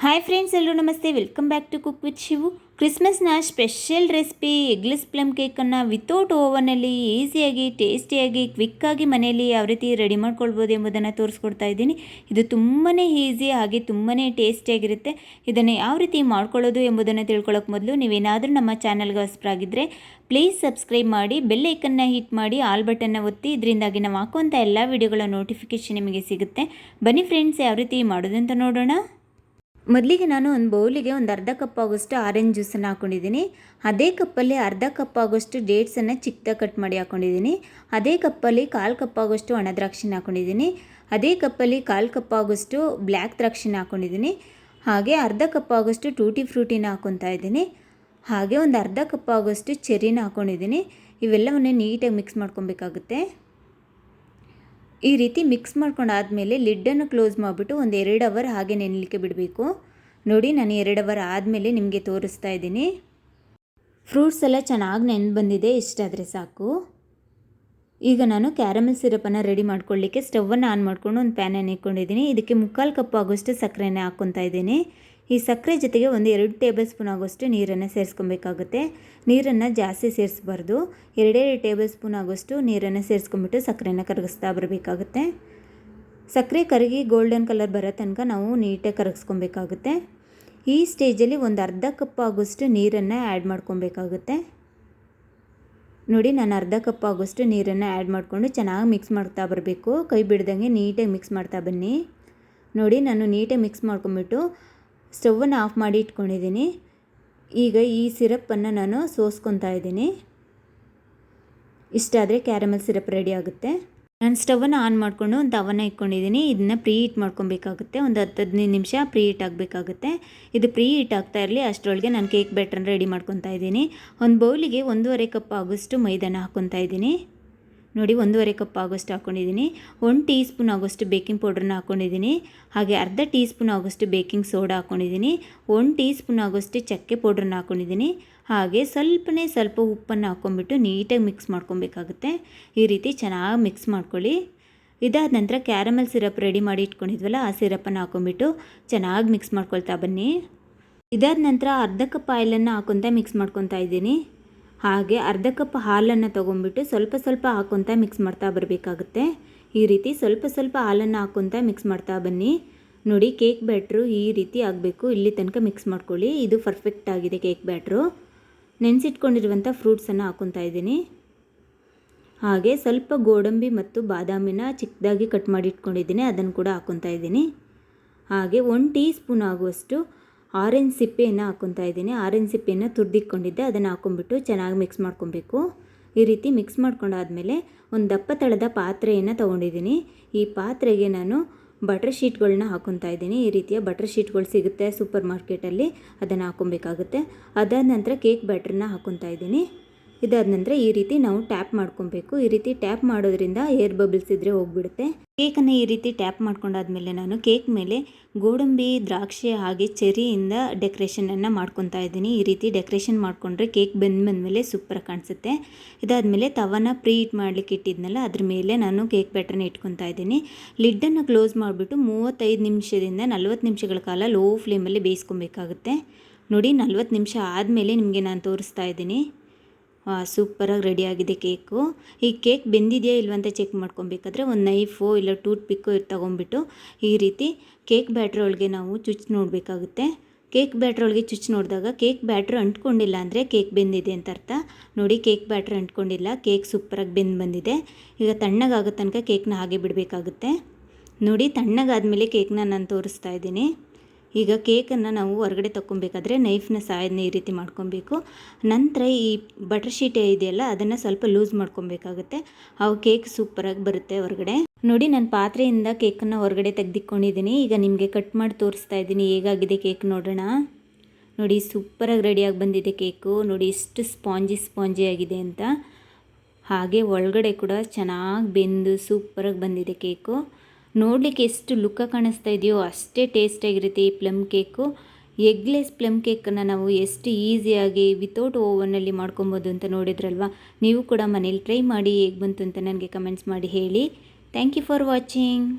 Hi friends, ಎಲ್ಲರೂ ನಮಸ್ತೆ. Welcome back to cook with Shivu. ಕ್ರಿಸ್ಮಸ್ನ ಸ್ಪೆಷಲ್ ರೆಸಿಪಿ ಎಗ್ಲೆಸ್ ಪ್ಲಮ್ ಕೇಕನ್ನು ವಿತೌಟ್ ಓವನಲ್ಲಿ ಈಸಿಯಾಗಿ, ಟೇಸ್ಟಿಯಾಗಿ, ಕ್ವಿಕ್ಕಾಗಿ ಮನೆಯಲ್ಲಿ ಯಾವ ರೀತಿ ರೆಡಿ ಮಾಡ್ಕೊಳ್ಬೋದು ಎಂಬುದನ್ನು ತೋರಿಸ್ಕೊಡ್ತಾ ಇದ್ದೀನಿ. ಇದು ತುಂಬಾ ಈಸಿ, ಹಾಗೆ ತುಂಬಾ ಟೇಸ್ಟಿಯಾಗಿರುತ್ತೆ. ಇದನ್ನು ಯಾವ ರೀತಿ ಮಾಡ್ಕೊಳ್ಳೋದು ಎಂಬುದನ್ನು ತಿಳ್ಕೊಳ್ಳೋಕೆ ಮೊದಲು ನೀವೇನಾದರೂ ನಮ್ಮ ಚಾನಲ್ಗೆ ಹೊಸಬರಾಗಿದ್ದರೆ ಪ್ಲೀಸ್ ಸಬ್ಸ್ಕ್ರೈಬ್ ಮಾಡಿ, ಬೆಲ್ ಐಕನ್ನ ಹಿಟ್ ಮಾಡಿ, ಆಲ್ ಬಟನ್ನ ಒತ್ತಿ. ಇದರಿಂದಾಗಿ ನಾವು ಹಾಕುವಂಥ ಎಲ್ಲ ವಿಡಿಯೋಗಳ ನೋಟಿಫಿಕೇಷನ್ ನಿಮಗೆ ಸಿಗುತ್ತೆ. ಬನ್ನಿ ಫ್ರೆಂಡ್ಸ್, ಯಾವ ರೀತಿ ಮಾಡೋದು ಅಂತ ನೋಡೋಣ. ಮೊದಲಿಗೆ ನಾನು ಒಂದು ಬೌಲಿಗೆ ಒಂದು ಅರ್ಧ ಕಪ್ ಆಗೋಷ್ಟು ಆರೆಂಜ್ ಜ್ಯೂಸನ್ನು ಹಾಕ್ಕೊಂಡಿದ್ದೀನಿ. ಅದೇ ಕಪ್ಪಲ್ಲಿ ಅರ್ಧ ಕಪ್ ಆಗೋಷ್ಟು ಡೇಟ್ಸನ್ನು ಚಿಕ್ಕದಾಗಿ ಕಟ್ ಮಾಡಿ ಹಾಕ್ಕೊಂಡಿದ್ದೀನಿ. ಅದೇ ಕಪ್ಪಲ್ಲಿ 1/4 ಕಪ್ ಆಗೋಷ್ಟು ಒಣ ದ್ರಾಕ್ಷಿನ ಹಾಕ್ಕೊಂಡಿದ್ದೀನಿ. ಅದೇ ಕಪ್ಪಲ್ಲಿ 1/4 ಕಪ್ ಆಗೋಷ್ಟು ಬ್ಲ್ಯಾಕ್ ದ್ರಾಕ್ಷಿನ ಹಾಕ್ಕೊಂಡಿದ್ದೀನಿ. ಹಾಗೆ ಅರ್ಧ ಕಪ್ ಆಗೋಷ್ಟು ಟೂಟಿ ಫ್ರೂಟಿನ ಹಾಕ್ಕೊತಾ ಇದ್ದೀನಿ. ಹಾಗೆ ಒಂದು ಅರ್ಧ ಕಪ್ ಆಗೋಷ್ಟು ಚೆರಿನ ಹಾಕ್ಕೊಂಡಿದ್ದೀನಿ. ಇವೆಲ್ಲವನ್ನೇ ನೀಟಾಗಿ ಮಿಕ್ಸ್ ಮಾಡ್ಕೊಬೇಕಾಗುತ್ತೆ. ಈ ರೀತಿ ಮಿಕ್ಸ್ ಮಾಡ್ಕೊಂಡಾದಮೇಲೆ ಲಿಡ್ಡನ್ನು ಕ್ಲೋಸ್ ಮಾಡಿಬಿಟ್ಟು ಒಂದು 2 ಅವರ್ ಹಾಗೆ ನೆನಲಿಕ್ಕೆ ಬಿಡಬೇಕು. ನೋಡಿ, ನಾನು 2 ಅವರ್ ಆದಮೇಲೆ ನಿಮಗೆ ತೋರಿಸ್ತಾ ಇದ್ದೀನಿ. ಫ್ರೂಟ್ಸ್ ಎಲ್ಲ ಚೆನ್ನಾಗಿ ನೆನೆದು ಬಂದಿದೆ. ಇಷ್ಟಾದರೆ ಸಾಕು. ಈಗ ನಾನು ಕ್ಯಾರಮೆಲ್ ಸಿರಪನ್ನು ರೆಡಿ ಮಾಡ್ಕೊಳ್ಳಿಕ್ಕೆ ಸ್ಟವನ್ನು ಆನ್ ಮಾಡಿಕೊಂಡು ಒಂದು ಪ್ಯಾನನ್ನು ಇಟ್ಕೊಂಡಿದ್ದೀನಿ. ಇದಕ್ಕೆ 3/4 ಕಪ್ ಆಗೋಷ್ಟು ಸಕ್ಕರೆನ ಹಾಕ್ಕೊತಾ ಇದ್ದೀನಿ. ಈ ಸಕ್ಕರೆ ಜೊತೆಗೆ ಒಂದು 2 ಟೇಬಲ್ ಸ್ಪೂನ್ ಆಗೋಷ್ಟು ನೀರನ್ನು ಸೇರಿಸ್ಕೊಬೇಕಾಗುತ್ತೆ. ನೀರನ್ನು ಜಾಸ್ತಿ ಸೇರಿಸಬಾರ್ದು. 2 ಟೇಬಲ್ ಸ್ಪೂನ್ ಆಗೋಷ್ಟು ನೀರನ್ನು ಸೇರಿಸ್ಕೊಂಬಿಟ್ಟು ಸಕ್ಕರೆನ ಕರಗಿಸ್ತಾ ಬರಬೇಕಾಗುತ್ತೆ. ಸಕ್ಕರೆ ಕರಗಿ ಗೋಲ್ಡನ್ ಕಲರ್ ಬರೋ ತನಕ ನಾವು ನೀಟಾಗಿ ಕರಗಿಸ್ಕೊಬೇಕಾಗುತ್ತೆ. ಈ ಸ್ಟೇಜಲ್ಲಿ ಒಂದು ಅರ್ಧ ಕಪ್ ಆಗೋಷ್ಟು ನೀರನ್ನು ಆ್ಯಡ್ ಮಾಡ್ಕೊಬೇಕಾಗುತ್ತೆ. ನೋಡಿ, ನಾನು ಅರ್ಧ ಕಪ್ ಆಗೋಷ್ಟು ನೀರನ್ನು ಆ್ಯಡ್ ಮಾಡಿಕೊಂಡು ಚೆನ್ನಾಗಿ ಮಿಕ್ಸ್ ಮಾಡ್ತಾ ಬರಬೇಕು. ಕೈ ಬಿಡ್ದಂಗೆ ನೀಟಾಗಿ ಮಿಕ್ಸ್ ಮಾಡ್ತಾ ಬನ್ನಿ. ನೋಡಿ, ನಾನು ನೀಟಾಗಿ ಮಿಕ್ಸ್ ಮಾಡ್ಕೊಂಬಿಟ್ಟು ಸ್ಟವನ್ನು ಆಫ್ ಮಾಡಿ ಇಟ್ಕೊಂಡಿದ್ದೀನಿ. ಈಗ ಈ ಸಿರಪ್ಪನ್ನು ನಾನು ಸೋಸ್ಕೊತಾ ಇದ್ದೀನಿ. ಇಷ್ಟಾದರೆ ಕ್ಯಾರಮೆಲ್ ಸಿರಪ್ ರೆಡಿ ಆಗುತ್ತೆ. ನಾನು ಸ್ಟವನ್ನು ಆನ್ ಮಾಡಿಕೊಂಡು ಒಂದು ತವನ ಇಟ್ಕೊಂಡಿದ್ದೀನಿ. ಇದನ್ನು ಪ್ರೀ ಹೀಟ್ ಮಾಡ್ಕೊಬೇಕಾಗುತ್ತೆ. ಒಂದು 10-15 ನಿಮಿಷ ಪ್ರೀ ಹೀಟ್ ಆಗಬೇಕಾಗುತ್ತೆ. ಇದು ಪ್ರೀ ಹೀಟ್ ಆಗ್ತಾ ಇರಲಿ, ಅಷ್ಟರೊಳಗೆ ನಾನು ಕೇಕ್ ಬ್ಯಾಟರ್ನ ರೆಡಿ ಮಾಡ್ಕೊತಾ ಇದ್ದೀನಿ. ಒಂದು ಬೌಲಿಗೆ 1.5 ಕಪ್ ಆಗೋಷ್ಟು ಮೈದಾನ ಹಾಕ್ಕೊತಾ ಇದ್ದೀನಿ. ನೋಡಿ, 1.5 ಕಪ್ ಆಗೋಷ್ಟು ಹಾಕ್ಕೊಂಡಿದ್ದೀನಿ. 1 ಟೀ ಸ್ಪೂನ್ ಆಗೋಷ್ಟು ಬೇಕಿಂಗ್ ಪೌಡ್ರನ್ನ ಹಾಕ್ಕೊಂಡಿದ್ದೀನಿ. ಹಾಗೆ ಅರ್ಧ ಟೀ ಸ್ಪೂನ್ ಆಗೋಷ್ಟು ಬೇಕಿಂಗ್ ಸೋಡಾ ಹಾಕ್ಕೊಂಡಿದ್ದೀನಿ. 1 ಟೀ ಸ್ಪೂನ್ ಆಗೋಷ್ಟು ಚಕ್ಕೆ ಪೌಡ್ರನ್ನ ಹಾಕ್ಕೊಂಡಿದ್ದೀನಿ. ಹಾಗೆ ಸ್ವಲ್ಪ ಉಪ್ಪನ್ನು ಹಾಕ್ಕೊಂಬಿಟ್ಟು ನೀಟಾಗಿ ಮಿಕ್ಸ್ ಮಾಡ್ಕೊಬೇಕಾಗುತ್ತೆ. ಈ ರೀತಿ ಚೆನ್ನಾಗಿ ಮಿಕ್ಸ್ ಮಾಡ್ಕೊಳ್ಳಿ. ಇದಾದ ನಂತರ ಕ್ಯಾರಮೆಲ್ ಸಿರಪ್ ರೆಡಿ ಮಾಡಿ ಇಟ್ಕೊಂಡಿದ್ವಲ್ಲ, ಆ ಸಿರಪ್ಪನ್ನು ಹಾಕ್ಕೊಂಬಿಟ್ಟು ಚೆನ್ನಾಗಿ ಮಿಕ್ಸ್ ಮಾಡ್ಕೊಳ್ತಾ ಬನ್ನಿ. ಇದಾದ ನಂತರ ಅರ್ಧ ಕಪ್ ಆಯಿಲನ್ನು ಹಾಕ್ಕೊತಾ ಮಿಕ್ಸ್ ಮಾಡ್ಕೊತಾ ಇದ್ದೀನಿ. ಹಾಗೆ ಅರ್ಧ ಕಪ್ ಹಾಲನ್ನು ತೊಗೊಂಬಿಟ್ಟು ಸ್ವಲ್ಪ ಹಾಕ್ಕೊತಾ ಮಿಕ್ಸ್ ಮಾಡ್ತಾ ಬರಬೇಕಾಗುತ್ತೆ. ಈ ರೀತಿ ಸ್ವಲ್ಪ ಹಾಲನ್ನು ಹಾಕ್ಕೊತಾ ಮಿಕ್ಸ್ ಮಾಡ್ತಾ ಬನ್ನಿ. ನೋಡಿ, ಕೇಕ್ ಬ್ಯಾಟ್ರು ಈ ರೀತಿ ಆಗಬೇಕು. ಇಲ್ಲಿ ತನಕ ಮಿಕ್ಸ್ ಮಾಡ್ಕೊಳ್ಳಿ. ಇದು ಪರ್ಫೆಕ್ಟ್ ಆಗಿದೆ ಕೇಕ್ ಬ್ಯಾಟ್ರು. ನೆನೆಸಿಟ್ಕೊಂಡಿರುವಂಥ ಫ್ರೂಟ್ಸನ್ನು ಹಾಕ್ಕೊತಾ ಇದ್ದೀನಿ. ಹಾಗೆ ಸ್ವಲ್ಪ ಗೋಡಂಬಿ ಮತ್ತು ಬಾದಾಮಿನ ಚಿಕ್ಕದಾಗಿ ಕಟ್ ಮಾಡಿ ಇಟ್ಕೊಂಡಿದ್ದೀನಿ, ಅದನ್ನು ಕೂಡ ಹಾಕ್ಕೊತಾ ಇದ್ದೀನಿ. ಹಾಗೆ 1 ಟೀ ಸ್ಪೂನ್ ಆಗುವಷ್ಟು ಆರೆಂಜ್ ಸಿಪ್ಪೆಯನ್ನು ಹಾಕ್ಕೊತಾ ಇದ್ದೀನಿ. ಆರೆಂಜ್ ಸಿಪ್ಪೆಯನ್ನು ತುರಿದಿಟ್ಕೊಂಡಿದ್ದೆ, ಅದನ್ನು ಹಾಕ್ಕೊಂಬಿಟ್ಟು ಚೆನ್ನಾಗಿ ಮಿಕ್ಸ್ ಮಾಡ್ಕೊಬೇಕು. ಈ ರೀತಿ ಮಿಕ್ಸ್ ಮಾಡ್ಕೊಂಡಾದಮೇಲೆ ಒಂದು ದಪ್ಪ ತಳದ ಪಾತ್ರೆಯನ್ನು ತೊಗೊಂಡಿದ್ದೀನಿ. ಈ ಪಾತ್ರೆಗೆ ನಾನು ಬಟರ್ ಶೀಟ್ಗಳನ್ನ ಹಾಕ್ಕೊತಾ ಇದ್ದೀನಿ. ಈ ರೀತಿಯ ಬಟರ್ ಶೀಟ್ಗಳು ಸಿಗುತ್ತೆ ಸೂಪರ್ ಮಾರ್ಕೆಟಲ್ಲಿ, ಅದನ್ನು ಹಾಕ್ಕೊಬೇಕಾಗುತ್ತೆ. ಅದಾದ ನಂತರ ಕೇಕ್ ಬ್ಯಾಟ್ರನ್ನ ಹಾಕ್ಕೊತಾ ಇದ್ದೀನಿ. ಇದಾದ ನಂತರ ಈ ರೀತಿ ನಾವು ಟ್ಯಾಪ್ ಮಾಡ್ಕೊಬೇಕು. ಈ ರೀತಿ ಟ್ಯಾಪ್ ಮಾಡೋದ್ರಿಂದ ಏರ್ ಬಬಲ್ಸ್ ಇದ್ದರೆ ಹೋಗಿಬಿಡುತ್ತೆ. ಕೇಕನ್ನು ಈ ರೀತಿ ಟ್ಯಾಪ್ ಮಾಡ್ಕೊಂಡಾದ್ಮೇಲೆ ನಾನು ಕೇಕ್ ಮೇಲೆ ಗೋಡಂಬಿ, ದ್ರಾಕ್ಷಿ ಹಾಗೆ ಚೆರಿಯಿಂದ ಡೆಕೋರೇಷನನ್ನು ಮಾಡ್ಕೊತಾ ಇದ್ದೀನಿ. ಈ ರೀತಿ ಡೆಕೋರೇಷನ್ ಮಾಡಿಕೊಂಡ್ರೆ ಕೇಕ್ ಬಂದಮೇಲೆ ಸೂಪರಾಗಿ ಕಾಣಿಸುತ್ತೆ. ಇದಾದಮೇಲೆ ತವನ ಪ್ರೀ ಹೀಟ್ ಮಾಡಲಿಕ್ಕೆ ಇಟ್ಟಿದ್ನಲ್ಲ, ಅದ್ರ ಮೇಲೆ ನಾನು ಕೇಕ್ ಬ್ಯಾಟರ್ನ ಇಟ್ಕೊತಾ ಇದ್ದೀನಿ. ಲಿಡ್ಡನ್ನು ಕ್ಲೋಸ್ ಮಾಡಿಬಿಟ್ಟು 35 ನಿಮಿಷದಿಂದ 40 ನಿಮಿಷಗಳ ಕಾಲ ಲೋ ಫ್ಲೇಮಲ್ಲಿ ಬೇಯಿಸ್ಕೊಬೇಕಾಗುತ್ತೆ. ನೋಡಿ, 40 ನಿಮಿಷ ಆದಮೇಲೆ ನಿಮಗೆ ನಾನು ತೋರಿಸ್ತಾ ಇದ್ದೀನಿ. ಸೂಪರಾಗಿ ರೆಡಿಯಾಗಿದೆ ಕೇಕು. ಈ ಕೇಕ್ ಬೆಂದಿದೆಯಾ ಇಲ್ವಂತ ಚೆಕ್ ಮಾಡ್ಕೊಬೇಕಾದ್ರೆ ಒಂದು ನೈಫು ಇಲ್ಲ ಟೂತ್ ಪಿಕ್ಕು ತೊಗೊಂಬಿಟ್ಟು ಈ ರೀತಿ ಕೇಕ್ ಬ್ಯಾಟ್ರ್ ಒಳಗೆ ನಾವು ಚುಚ್ಚಿ ನೋಡಬೇಕಾಗುತ್ತೆ. ಕೇಕ್ ಬ್ಯಾಟ್ರ್ ಒಳಗೆ ಚುಚ್ಚಿ ನೋಡಿದಾಗ ಕೇಕ್ ಬ್ಯಾಟ್ರ್ ಅಂಟ್ಕೊಂಡಿಲ್ಲ ಅಂದರೆ ಕೇಕ್ ಬೆಂದಿದೆ ಅಂತ ಅರ್ಥ. ನೋಡಿ, ಕೇಕ್ ಬ್ಯಾಟ್ರ್ ಅಂಟ್ಕೊಂಡಿಲ್ಲ, ಕೇಕ್ ಸೂಪರಾಗಿ ಬಂದಿದೆ. ಈಗ ತಣ್ಣಗಾಗೋ ತನಕ ಕೇಕ್ನ ಹಾಗೆ ಬಿಡಬೇಕಾಗುತ್ತೆ. ನೋಡಿ, ತಣ್ಣಗಾದ್ಮೇಲೆ ಕೇಕ್ನ ನಾನು ತೋರಿಸ್ತಾ ಇದ್ದೀನಿ. ಈಗ ಕೇಕನ್ನು ನಾವು ಹೊರಗಡೆ ತಗೊಬೇಕಾದ್ರೆ ನೈಫ್ನ ಸಹಾಯದಿಂದ ಈ ರೀತಿ ಮಾಡ್ಕೊಬೇಕು. ನಂತರ ಈ ಬಟರ್ ಶೀಟ್ ಇದೆಯಲ್ಲ, ಅದನ್ನು ಸ್ವಲ್ಪ ಲೂಸ್ ಮಾಡ್ಕೊಬೇಕಾಗುತ್ತೆ. ಅವು ಕೇಕ್ ಸೂಪರಾಗಿ ಬರುತ್ತೆ ಹೊರಗಡೆ. ನೋಡಿ, ನಾನು ಪಾತ್ರೆಯಿಂದ ಕೇಕನ್ನು ಹೊರಗಡೆ ತೆಗೆದಿಟ್ಕೊಂಡಿದ್ದೀನಿ. ಈಗ ನಿಮಗೆ ಕಟ್ ಮಾಡಿ ತೋರಿಸ್ತಾ ಇದ್ದೀನಿ ಹೇಗಾಗಿದೆ ಕೇಕ್ ನೋಡೋಣ. ನೋಡಿ, ಸೂಪರಾಗಿ ರೆಡಿಯಾಗಿ ಬಂದಿದೆ ಕೇಕು. ನೋಡಿ, ಎಷ್ಟು ಸ್ಪಾಂಜಿ ಆಗಿದೆ ಅಂತ. ಹಾಗೆ ಒಳಗಡೆ ಕೂಡ ಚೆನ್ನಾಗಿ ಬೆಂದು ಸೂಪರಾಗಿ ಬಂದಿದೆ ಕೇಕು. ನೋಡಲಿಕ್ಕೆ ಎಷ್ಟು ಲುಕ್ಕ ಕಾಣಿಸ್ತಾ ಇದೆಯೋ ಅಷ್ಟೇ ಟೇಸ್ಟಾಗಿರುತ್ತೆ ಈ ಪ್ಲಮ್ ಕೇಕು. ಎಗ್ಲೆಸ್ ಪ್ಲಮ್ ಕೇಕನ್ನು ನಾವು ಎಷ್ಟು ಈಸಿಯಾಗಿ ವಿತೌಟ್ ಓವನ್ನಲ್ಲಿ ಮಾಡ್ಕೊಬೋದು ಅಂತ ನೋಡಿದ್ರಲ್ವ. ನೀವು ಕೂಡ ಮನೇಲಿ ಟ್ರೈ ಮಾಡಿ ಹೇಗೆ ಬಂತು ಅಂತ ನನಗೆ ಕಮೆಂಟ್ಸ್ ಮಾಡಿ ಹೇಳಿ. Thank you for watching.